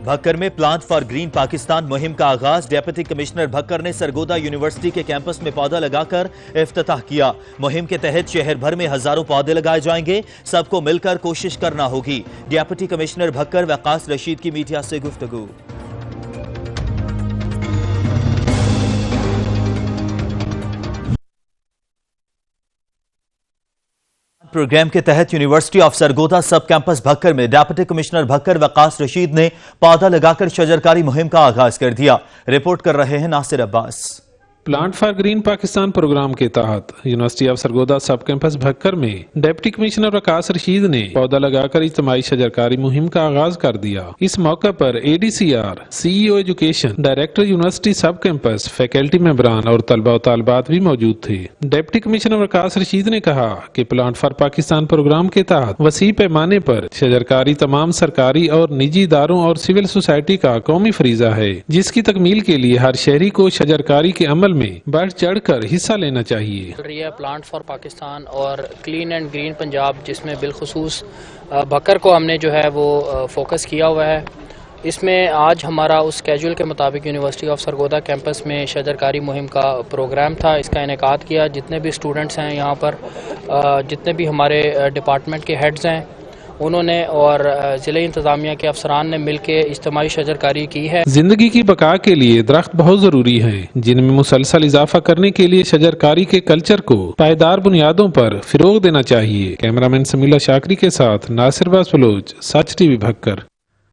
بھکر میں plant for green Pakistan مہم کا آغاز۔ ڈیپٹی کمشنر بھکر نے سرگودا یونیورسٹی کے کیمپس میں پودا لگا کر افتتاح کیا۔ مہم کے تحت شہر بھر میں ہزاروں پودے لگائے جائیں گے، سب کو مل کر کوشش کرنا ہوگی۔ ڈیپٹی کمشنر بھکر وقاص رشید کی میڈیا سے گفتگو۔ پروگرام کے تحت university of Sargodha sub campus Bhakkar میں ڈیپٹی کمشنر بھکر وقاص رشید نے پودا لگا کر شجرکاری مہم کا آغاز کر دیا۔ رپورٹ کر رہے ہیں Nasir Abbas. Plant for green Pakistan program کے تحت university of Sargodha sub campus Bhakkar میں ڈپٹی کمشنر وقاص رشید نے پودا لگا کر اجتماعی شجرکاری مہم کا آغاز کر دیا۔ اس موقع پر ADCR CEO education director university sub campus faculty ممبران اور طلبہ و طالبات بھی موجود تھے۔ ڈپٹی کمشنر وقاص رشید نے کہا کہ پلانٹ فار پاکستان پروگرام کے تحت وسیع پیمانے پر شجرکاری تمام سرکاری اور نجی اداروں اور سول سوسائٹی کا قومی فریضہ ہے، جس کی تکمیل کے لیے ہر شہری کو شجرکاری کے عمل میں بڑھ چڑھ کر حصہ لینا چاہیے۔ پلانٹ فار پاکستان اور کلین اینڈ گرین پنجاب، جس میں بالخصوص بھکر کو ہم نے جو ہے وہ فوکس کیا ہوا ہے۔ اس میں آج ہمارا اس اسکیجول کے مطابق یونیورسٹی آف سرگودا کیمپس میں شجرکاری مہم کا پروگرام تھا۔ اس کا انعقاد کیا۔ جتنے بھی اسٹوڈنٹس ہیں یہاں پر، جتنے بھی ہمارے ڈپارٹمنٹ کے ہیڈز ہیں، انہوں نے اور ضلع انتظامیہ کے افسران نے مل کے اجتماعی شجرکاری کی ہے۔ زندگی کی بقا کے لیے درخت بہت ضروری ہیں، جن میں مسلسل اضافہ کرنے کے لیے شجرکاری کے کلچر کو پائیدار بنیادوں پر فروغ دینا چاہیے۔ کیمرامین سمیلہ شاکری کے ساتھ ناصر عباس بلوچ، سچ ٹی وی بھکر۔